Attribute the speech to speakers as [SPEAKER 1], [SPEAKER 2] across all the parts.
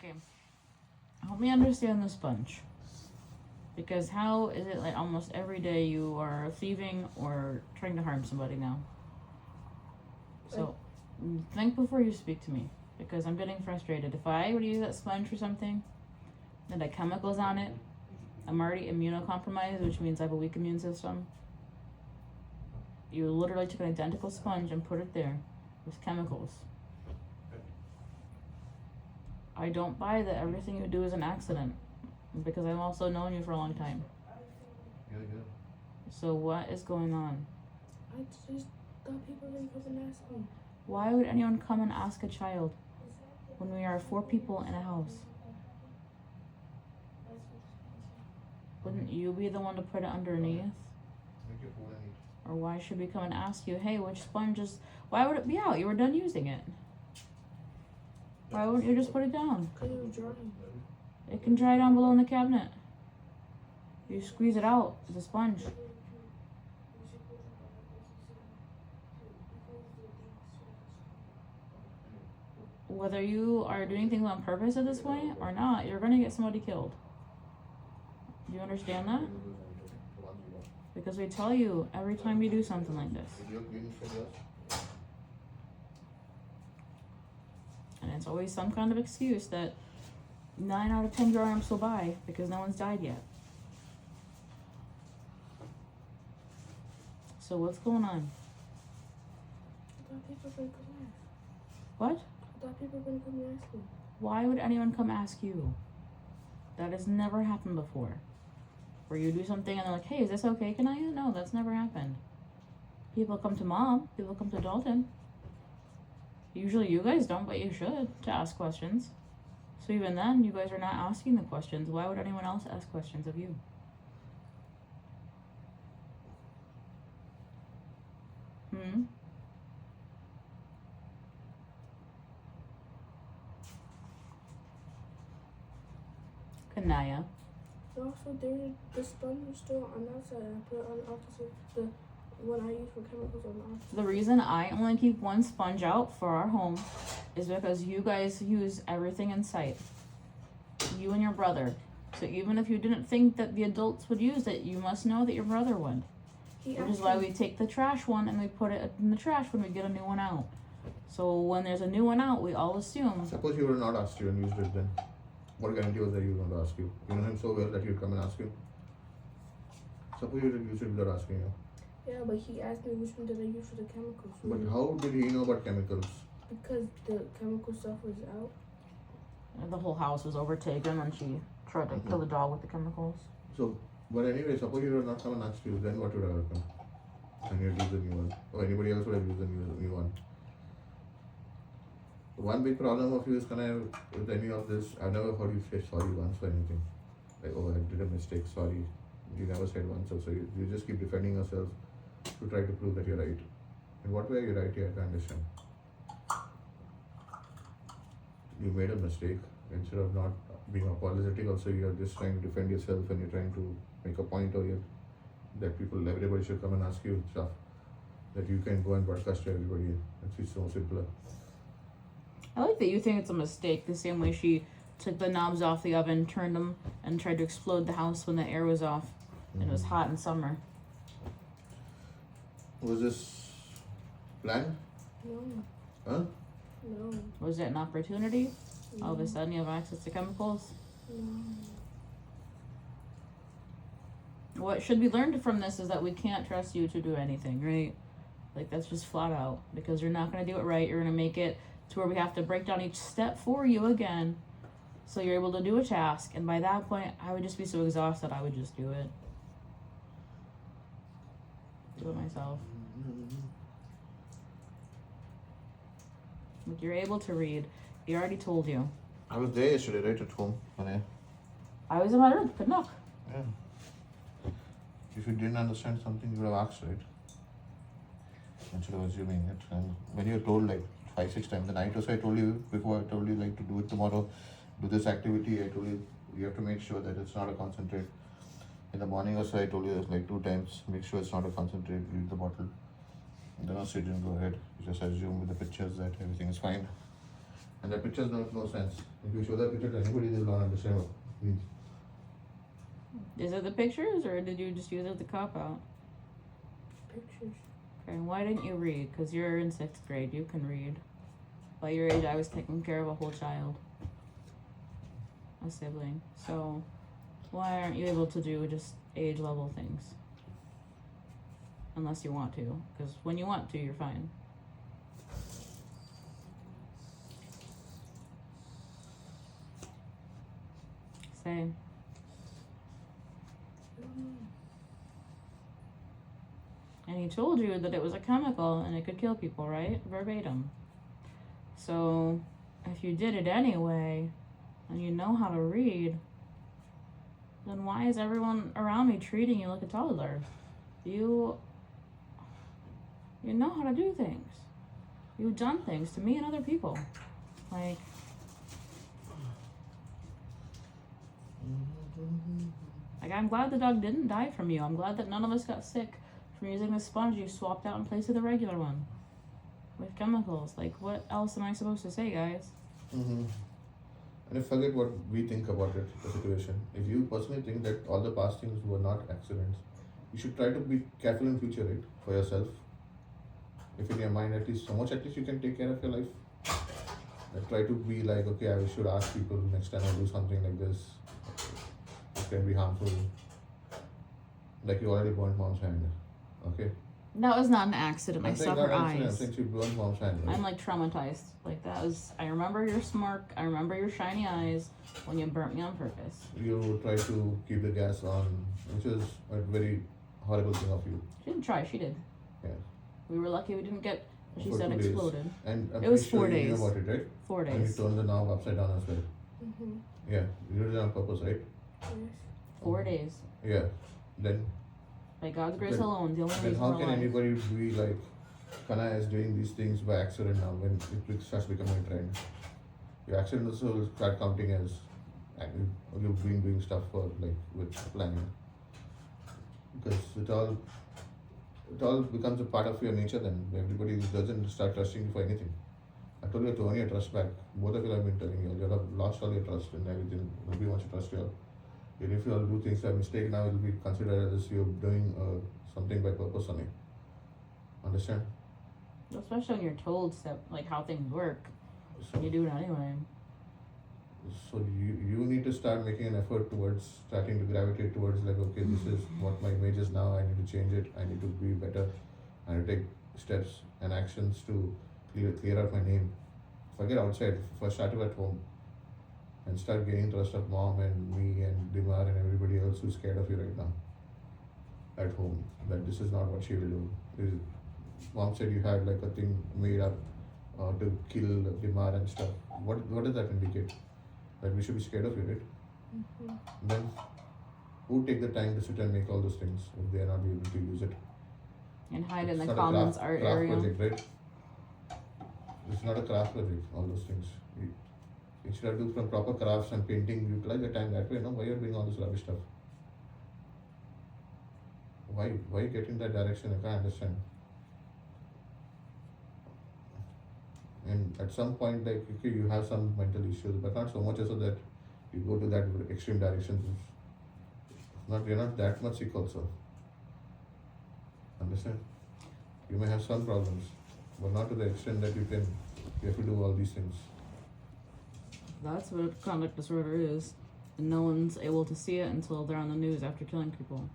[SPEAKER 1] Okay. Help me understand the sponge. Because how is it like almost every day you are thieving or trying to harm somebody now? So think before you speak to me. Because I'm getting frustrated. If I were to use that sponge for something that had chemicals on it, I'm already immunocompromised, which means I have a weak immune system. You literally took an identical sponge and put it there with chemicals. I don't buy that everything you do is an accident, because I've also known you for a long time.
[SPEAKER 2] Yeah.
[SPEAKER 1] So what is going on?
[SPEAKER 3] I just thought people would come and ask me.
[SPEAKER 1] Why would anyone come and ask a child when we are 4 people in a house? Wouldn't you be the one to put it underneath?
[SPEAKER 2] Make your phone and eat.
[SPEAKER 1] Or why should we come and ask you, hey, which sponge is... Why would it be out? You were done using it. Why wouldn't you just put it down?
[SPEAKER 3] Because it was drying.
[SPEAKER 1] It can dry down below in the cabinet. You squeeze it out with a sponge. Whether you are doing things on purpose at this point or not, you're going to get somebody killed. Do you understand that? Because we tell you every time you do something like this. And it's always some kind of excuse that 9 out of 10 grown-ups will buy because no one's died yet. So what's going on?
[SPEAKER 3] I thought people were going to come ask.
[SPEAKER 1] What?
[SPEAKER 3] I thought people were going to come and ask me.
[SPEAKER 1] Why would anyone come ask you? That has never happened before. Where you do something and they're like, hey, is this okay? Can I? No, that's never happened. People come to Mom. People come to Dalton. Usually you guys don't, but you should, to ask questions. So even then, you guys are not asking the questions. Why would anyone else ask questions of you? Kanaya.
[SPEAKER 3] Also, the sponge was still on the outside. I put it on the opposite, the one I use for chemicals on the opposite.
[SPEAKER 1] The reason I only keep one sponge out for our home is because you guys use everything in sight. You and your brother. So even if you didn't think that the adults would use it, you must know that your brother would. Which is why we take the trash one and we put it in the trash when we get a new one out. So when there's a new one out, we all assume.
[SPEAKER 2] Suppose you were not asked you and used it then. What guarantee was that he was going to ask you? You know him so well that he would come and ask you. Suppose you did use it without asking you.
[SPEAKER 3] Yeah, but he asked me which one did I use for the chemicals.
[SPEAKER 2] But how did he know about chemicals?
[SPEAKER 3] Because the chemical stuff was out.
[SPEAKER 1] The whole house was overtaken when she tried to kill the dog with the chemicals.
[SPEAKER 2] So, but anyway, suppose you did not come and ask you, then what would have happened? And you'd use the new one. Or anybody else would have used the new one. One big problem of you is with any of this, I've never heard you say sorry once for anything. Like, oh, I did a mistake, sorry. You never said once, so you just keep defending yourself to try to prove that you're right. In what way are you right here? I can't understand. You made a mistake. Instead of not being apologetic, also you're just trying to defend yourself and you're trying to make a point of it that everybody should come and ask you stuff that you can go and broadcast to everybody. It's so simpler.
[SPEAKER 1] I like that you think it's a mistake, the same way she took the knobs off the oven, turned them, and tried to explode the house when the air was off and it was hot in summer.
[SPEAKER 2] Was this planned?
[SPEAKER 3] No.
[SPEAKER 2] Huh?
[SPEAKER 3] No.
[SPEAKER 1] Was it an opportunity?
[SPEAKER 3] No.
[SPEAKER 1] All of a sudden you have access to chemicals?
[SPEAKER 3] No.
[SPEAKER 1] What should be learned from this is that we can't trust you to do anything, right? Like, that's just flat out. Because you're not going to do it right. You're going to make it to where we have to break down each step for you again so you're able to do a task. And by that point, I would just be so exhausted, I would just do it. Do it myself. Like, you're able to read. He already told you.
[SPEAKER 2] I was there yesterday, right at home.
[SPEAKER 1] I was in my room. Good enough.
[SPEAKER 2] Yeah. If you didn't understand something, you would have asked, right? Instead of assuming it. And when you're told like 5-6 times the night also, I told you before, I told you like to do it tomorrow, do this activity, I told you you have to make sure that it's not a concentrate. In the morning also I told you like 2 times, make sure it's not a concentrate, leave the bottle. And then also you didn't go ahead, you just assume with the pictures that everything is fine. And the pictures make no sense. If you show the picture to anybody, they will not understand what it means.
[SPEAKER 1] Is it the pictures, or did you just use it as a cop out?
[SPEAKER 3] Pictures.
[SPEAKER 1] Okay, why didn't you read? Because you're in 6th grade, you can read. By your age, I was taking care of a whole child, a sibling. So, why aren't you able to do just age level things? Unless you want to, because when you want to, you're fine. Say. And he told you that it was a chemical and it could kill people, right? Verbatim. So, if you did it anyway, and you know how to read, then why is everyone around me treating you like a toddler? You know how to do things. You've done things to me and other people. Like, I'm glad the dog didn't die from you. I'm glad that none of us got sick from using the sponge you swapped out in place of the regular one with chemicals. Like, what else am I supposed to say, guys?
[SPEAKER 2] And I forget what we think about it, the situation. If you personally think that all the past things were not accidents, you should try to be careful in future, right? For yourself. If in your mind at least so much, at least you can take care of your life. And try to be like, okay, I should ask people next time I do something like this. It can be harmful. Like you already burned mom's hand. Okay?
[SPEAKER 1] That was not an accident. I saw her
[SPEAKER 2] I'm
[SPEAKER 1] eyes.
[SPEAKER 2] saying she burned mom's hand. Right?
[SPEAKER 1] I'm like traumatized. Like, that was, I remember your smirk. I remember your shiny eyes when you burnt me on purpose.
[SPEAKER 2] You try to keep the gas on, which is a very horrible thing of you.
[SPEAKER 1] She didn't try, she did.
[SPEAKER 2] Yeah.
[SPEAKER 1] We were lucky we didn't get, she
[SPEAKER 2] For
[SPEAKER 1] said,
[SPEAKER 2] 2 days.
[SPEAKER 1] exploded.
[SPEAKER 2] And I'm
[SPEAKER 1] It was
[SPEAKER 2] pretty sure
[SPEAKER 1] 4
[SPEAKER 2] you
[SPEAKER 1] days.
[SPEAKER 2] knew about it, right?
[SPEAKER 1] 4
[SPEAKER 2] And you
[SPEAKER 1] days.
[SPEAKER 2] turned the knob upside down as well.
[SPEAKER 3] Mm-hmm.
[SPEAKER 2] Yeah, you did it on purpose, right?
[SPEAKER 3] Yes.
[SPEAKER 1] 4 days.
[SPEAKER 2] Yeah. Then
[SPEAKER 1] By God's grace
[SPEAKER 2] Then-
[SPEAKER 1] alone, the only
[SPEAKER 2] then
[SPEAKER 1] reason
[SPEAKER 2] how
[SPEAKER 1] we're
[SPEAKER 2] can
[SPEAKER 1] alive.
[SPEAKER 2] anybody be like Kana is doing these things by accident now when it starts becoming a trend? Your accident also will start counting as you've been doing stuff for like with planning. Because it all becomes a part of your nature then. Everybody doesn't start trusting you for anything. I told you to earn your trust back. Both of you have been telling you. You have lost all your trust and everything. Nobody wants to trust you all. And if you all do things by mistake now, it will be considered as you're doing something by purpose only. Understand?
[SPEAKER 1] Especially when you're told step, like how things work.
[SPEAKER 2] So,
[SPEAKER 1] You do it anyway.
[SPEAKER 2] so you need to start making an effort towards starting to gravitate towards like, okay, this is what my image is now. I need to change it. I need to be better. I need to take steps and actions to clear out my name. Forget outside. First start at home. And start gaining trust of mom and me and Dimar and everybody else who's scared of you right now. At home. That this is not what she will do. Mom said you had like a thing made up to kill Dimar and stuff. What does that indicate? That we should be scared of you, right?
[SPEAKER 3] Mm-hmm.
[SPEAKER 2] Then who take the time to sit and make all those things if they are not able to use it?
[SPEAKER 1] And hide in the
[SPEAKER 2] It's not a
[SPEAKER 1] commons art
[SPEAKER 2] craft
[SPEAKER 1] area.
[SPEAKER 2] project, right? It's not a craft project, all those things. Instead of do from proper crafts and painting, utilize the time that way. No, why you're doing all this rubbish stuff? Why you get in that direction? I can't understand. And at some point, like okay, you have some mental issues, but not so much so that you go to that extreme directions. You're not that much sick also. Understand? You may have some problems, but not to the extent that you have to do all these things.
[SPEAKER 1] That's what conduct disorder is. And no one's able to see it until they're on the news after killing people.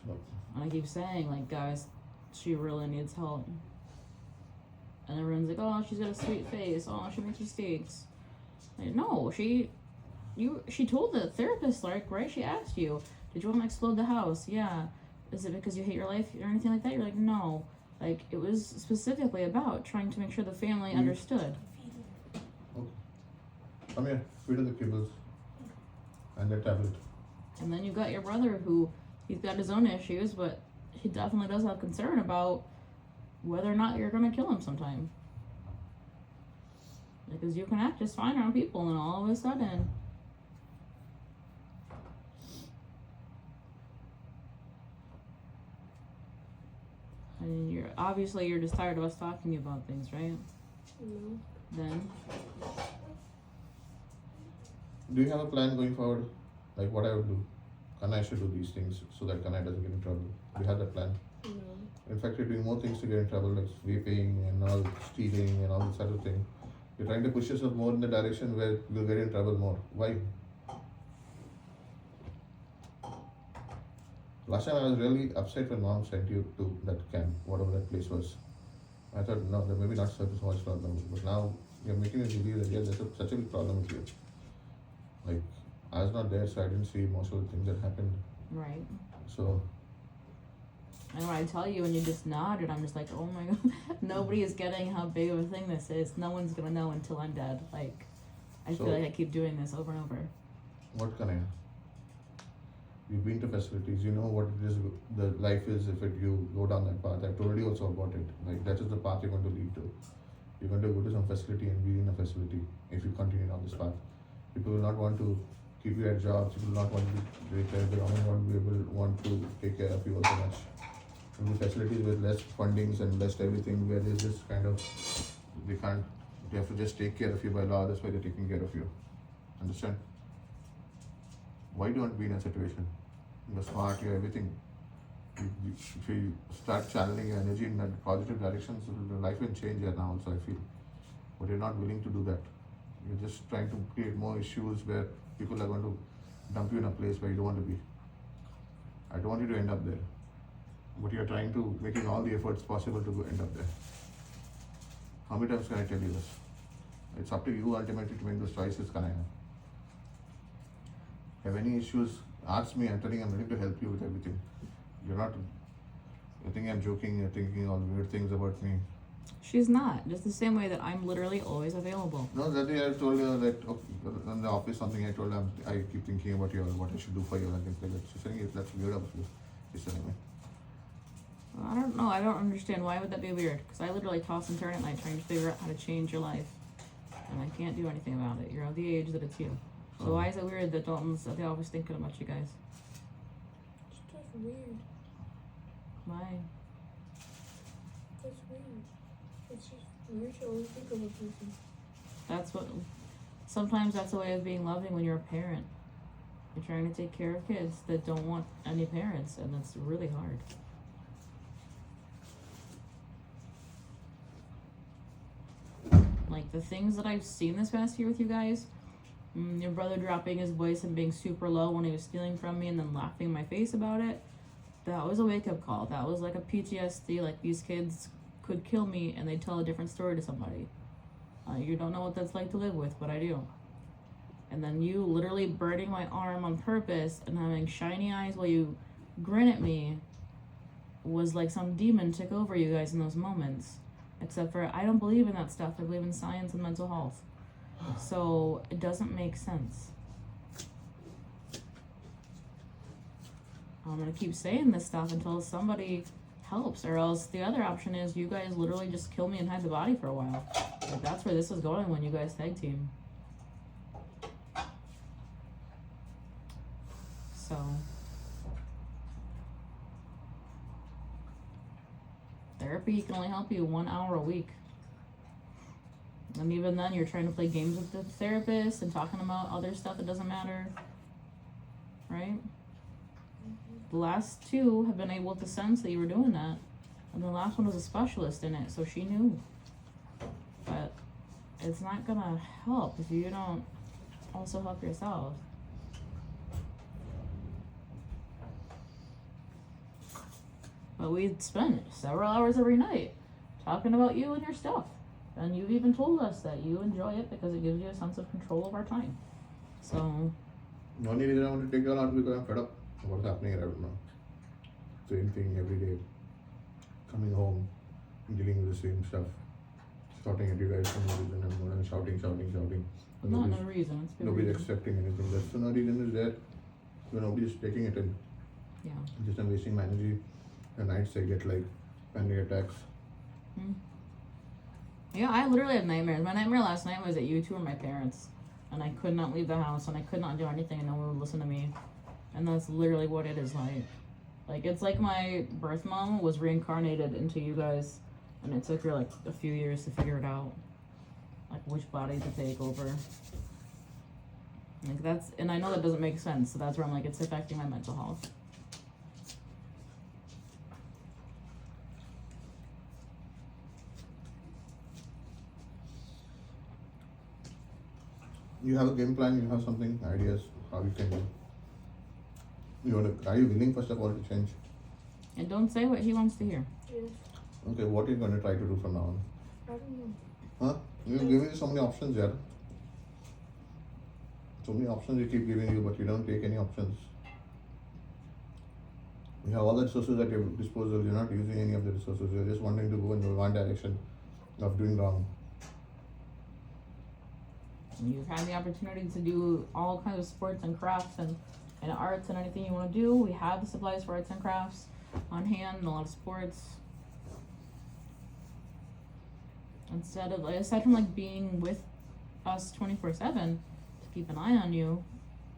[SPEAKER 2] So,
[SPEAKER 1] And I keep saying, like, guys, she really needs help. And everyone's like, oh, she's got a sweet face. Oh, she makes mistakes. Like, no, she told the therapist, like, right? She asked you, did you want to explode the house? Yeah. Is it because you hate your life or anything like that? You're like, no. Like, it was specifically about trying to make sure the family understood.
[SPEAKER 2] come here, feed her the kibbles and the tablet.
[SPEAKER 1] And then you got your brother who, he's got his own issues, but he definitely does have concern about whether or not you're going to kill him sometime. Because you can act just fine around people and all of a sudden... I mean, you're just tired of us talking about things, right?
[SPEAKER 3] No.
[SPEAKER 1] Then
[SPEAKER 2] do you have a plan going forward? Like what I would do? Kanai should do these things so that Kanai doesn't get in trouble. Do you have that plan?
[SPEAKER 3] No.
[SPEAKER 2] In fact, you're doing more things to get in trouble, like vaping and all, stealing and all this other thing. You're trying to push yourself more in the direction where you'll get in trouble more. Why? Last time I was really upset when mom sent you to that camp, whatever that place was. I thought, no, that maybe not such a much problem. But now you're making me believe that, yeah, there's such a big problem with you. Like, I was not there, so I didn't see most of the things that happened.
[SPEAKER 1] Right.
[SPEAKER 2] So,
[SPEAKER 1] And when I tell you and you just nodded, I'm just like, oh my god, nobody is getting how big of a thing this is. No one's gonna know until I'm dead. Like, I
[SPEAKER 2] So-
[SPEAKER 1] feel like I keep doing this over and over.
[SPEAKER 2] what can I? You've been to facilities, you know what it is, the life is if you go down that path. I told you also about it. Like, that is the path you're going to lead to. You're going to go to some facility and be in a facility if you continue on this path. People will not want to keep you at jobs, people will not want to take care of you, won't be able want to take care of you also much. In the facilities with less fundings and less everything, where there's just kind of, they have to just take care of you by law, that's why they're taking care of you. Understand? Why don't be in a situation? You're smart, you're everything. If you start channeling your energy in that positive direction, so the life will change here now also, I feel. But you're not willing to do that. You're just trying to create more issues where people are going to dump you in a place where you don't want to be. I don't want you to end up there. But you're trying to, making all the efforts possible to end up there. How many times can I tell you this? It's up to you ultimately to make those choices, can I? Have any issues, ask me. I'm telling you, I'm ready to help you with everything. You're not, you think I'm joking, you're thinking all weird things about me.
[SPEAKER 1] She's not. Just the same way that I'm literally always available.
[SPEAKER 2] No, that day I told her that in the office something I told her, I keep thinking about you, what I should do for you and things like that. She's saying that's weird of you. She's telling me.
[SPEAKER 1] Well, I don't know. I don't understand. Why would that be weird? Because I literally toss and turn at night trying to figure out how to change your life. And I can't do anything about it. You're of the age that it's you. So why is it weird that Dalton's at the office thinking about you guys?
[SPEAKER 3] It's just weird.
[SPEAKER 1] Why?
[SPEAKER 3] It's weird. It's just weird to always think of a person.
[SPEAKER 1] That's what. Sometimes that's a way of being loving when you're a parent. You're trying to take care of kids that don't want any parents, and that's really hard. Like the things that I've seen this past year with you guys, your brother dropping his voice and being super low when he was stealing from me and then laughing in my face about it, that was a wake-up call. That was like a PTSD, like these kids could kill me and they'd tell a different story to somebody. You don't know what that's like to live with, but I do. And then you literally burning my arm on purpose and having shiny eyes while you grin at me was like some demon took over you guys in those moments. Except for, I don't believe in that stuff. I believe in science and mental health. So it doesn't make sense. I'm gonna keep saying this stuff until somebody helps, or else the other option is you guys literally just kill me and hide the body for a while. Like that's where this is going when you guys tag team. So therapy can only help you 1 hour a week. And even then you're trying to play games with the therapist and talking about other stuff that doesn't matter. Right? The last two have been able to sense that you were doing that. And the last one was a specialist in it, so she knew. But it's not gonna help if you don't also help yourself. But we'd spend several hours every night talking about you and your stuff. And you've even told us that you enjoy it because it gives you a sense of control of our time. So
[SPEAKER 2] The only reason I want to take you out because I'm fed up with what's happening right now. Same thing every day. Coming home, dealing with the same stuff. Shouting at you guys for no reason and more, and shouting. And
[SPEAKER 1] not no reason. It's been
[SPEAKER 2] nobody's
[SPEAKER 1] reason.
[SPEAKER 2] accepting anything. That's the no reason is there. So nobody's taking it in.
[SPEAKER 1] Yeah.
[SPEAKER 2] Just I'm wasting my energy. At nights I get like panic attacks.
[SPEAKER 1] Yeah, I literally have nightmares. My nightmare last night was that you two were my parents. And I could not leave the house and I could not do anything and no one would listen to me. And that's literally what it is like. Like, it's like my birth mom was reincarnated into you guys. And it took her like a few years to figure it out. Like which body to take over. Like that's, and I know that doesn't make sense, so that's where I'm like, it's affecting my mental health.
[SPEAKER 2] You have a game plan, you have something, ideas, how you can do. Are you willing first of all to change?
[SPEAKER 1] And don't say what he wants to hear.
[SPEAKER 3] Yes.
[SPEAKER 2] Okay, what are you going to try to do from now on?
[SPEAKER 3] I don't know.
[SPEAKER 2] Huh? You're giving you so many options here. So many options you keep giving you, but you don't take any options. You have all the resources at your disposal, you're not using any of the resources, you're just wanting to go in one direction of doing wrong.
[SPEAKER 1] You've had the opportunity to do all kinds of sports and crafts and arts and anything you want to do. We have the supplies for arts and crafts on hand and a lot of sports. Instead of, aside from like being with us 24/7 to keep an eye on you,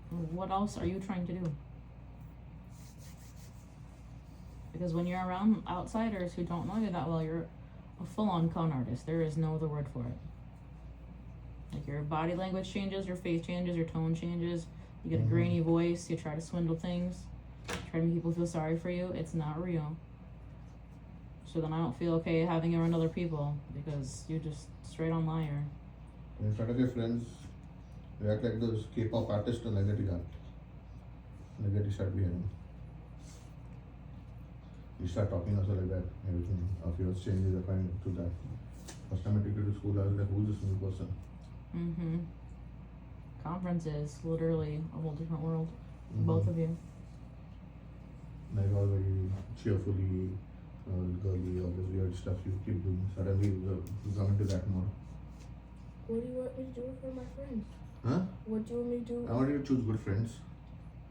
[SPEAKER 1] what else are you trying to do? Because when you're around outsiders who don't know you that well, you're a full-on con artist. There is no other word for it. Like your body language changes, your face changes, your tone changes. You get a grainy voice. You try to swindle things. Try to make people feel sorry for you. It's not real. So then I don't feel okay having you around other people because you're just straight on liar.
[SPEAKER 2] In front of your friends, you act like those K-pop artists and like that you act. Like that you start behaving. You start talking also like that. Everything of yours changes according to that. First time I took you to school, I was like, who's this new person?
[SPEAKER 1] Mm-hmm. Conference is literally a whole different world. Both of you.
[SPEAKER 2] Like all very cheerfully, girly, all this weird stuff you keep doing. Suddenly you come into that mode.
[SPEAKER 3] What do you want me to do for my friends?
[SPEAKER 2] Huh?
[SPEAKER 3] What do you want me to do?
[SPEAKER 2] I want you to choose good friends.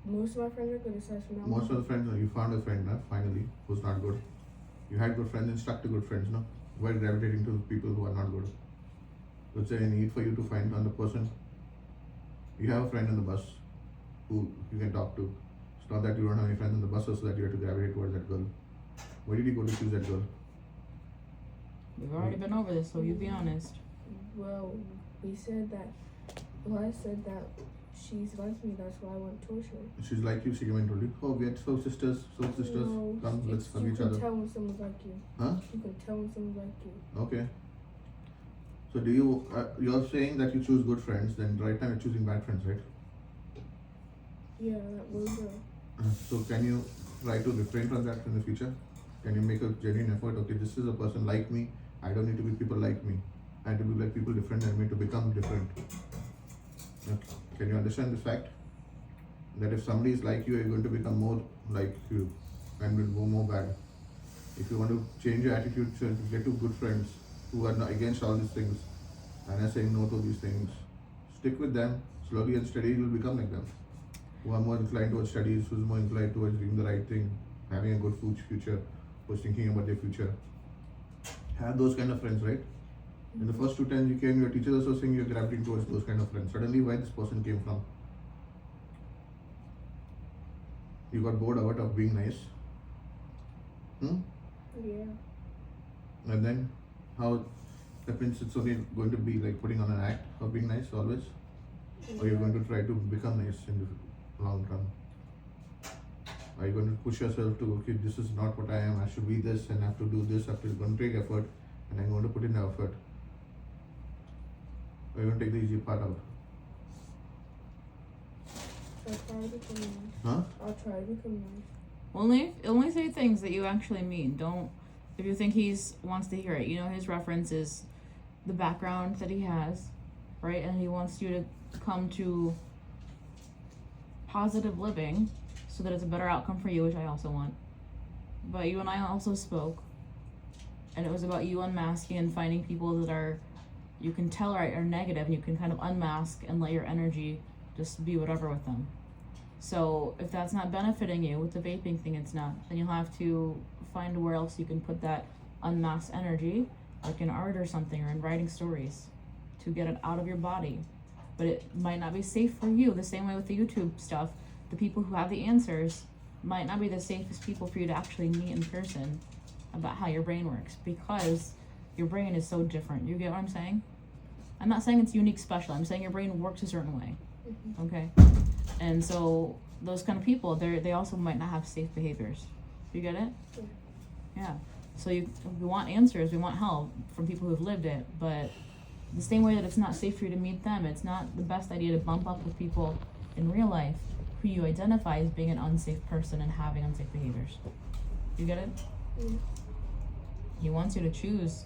[SPEAKER 3] Most of my friends are good aside from that.
[SPEAKER 2] Most of the friends, you found a friend finally who's not good. You had good friends and stuck to good friends, no? Why gravitating to people who are not good? Was there a need for you to find another person? You have a friend on the bus who you can talk to. It's not that you don't have any friends on the bus, so that you have to gravitate towards that girl. Why did you go to choose that girl?
[SPEAKER 1] We've already been over this, so you be honest.
[SPEAKER 3] Well, we said that. Well, I said that she's like me. That's why I want to torture her.
[SPEAKER 2] She's like you. She came and told you, "Oh, we are so sisters.
[SPEAKER 3] No,
[SPEAKER 2] Come, let's hug each
[SPEAKER 3] You
[SPEAKER 2] other."
[SPEAKER 3] can tell when someone's like you.
[SPEAKER 2] Huh?
[SPEAKER 3] You can tell when someone's like you.
[SPEAKER 2] Okay. So do you? You're saying that you choose good friends. Then right now you're choosing bad friends, right?
[SPEAKER 3] Yeah, that little girl.
[SPEAKER 2] So can you try to refrain from that in the future? Can you make a genuine effort? Okay, this is a person like me. I don't need to be people like me. I have to be like people different than me to become different. Okay. Can you understand this fact? That if somebody is like you, you're going to become more like you and will go more bad. If you want to change your attitude, so get to good friends who are not against all these things and are saying no to these things. Stick with them. Slowly and steady, you will become like them. Who are more inclined towards studies, who's more inclined towards doing the right thing, having a good future, who's thinking about their future. Have those kind of friends, right? In the first 2 times you came, your teachers also saying you're gravitating towards those kind of friends. Suddenly, where this person came from? You got bored out of being nice.
[SPEAKER 3] Yeah.
[SPEAKER 2] And then, how that means it's only going to be like putting on an act of being nice always? Or you're going to try to become nice in the long run? Are you going to push yourself to, okay, this is not what I am, I should be this and I have to do this, I have to going to take effort and I'm going to put in the effort? Or are you going to take the easy part out?
[SPEAKER 3] I'll try to become nice.
[SPEAKER 2] Huh?
[SPEAKER 3] I'll try to become nice.
[SPEAKER 1] Only say things that you actually mean. Don't, if you think he's wants to hear it. You know, his reference is the background that he has, right? And he wants you to come to positive living so that it's a better outcome for you, which I also want. But you and I also spoke, and it was about you unmasking and finding people that are, you can tell are negative, and you can kind of unmask and let your energy just be whatever with them. So if that's not benefiting you with the vaping thing, it's not. Then you'll have to find where else you can put that unmasked energy, like in art or something, or in writing stories, to get it out of your body. But it might not be safe for you. The same way with the YouTube stuff, the people who have the answers might not be the safest people for you to actually meet in person about how your brain works, because your brain is so different. You get what I'm saying? I'm not saying it's unique, special. I'm saying your brain works a certain way.
[SPEAKER 3] Mm-hmm.
[SPEAKER 1] Okay, and so those kind of people, they also might not have safe behaviors. You get it? Yeah. So we want answers, we want help from people who've lived it, but the same way that it's not safe for you to meet them, it's not the best idea to bump up with people in real life who you identify as being an unsafe person and having unsafe behaviors. You get it?
[SPEAKER 3] Mm.
[SPEAKER 1] He wants you to choose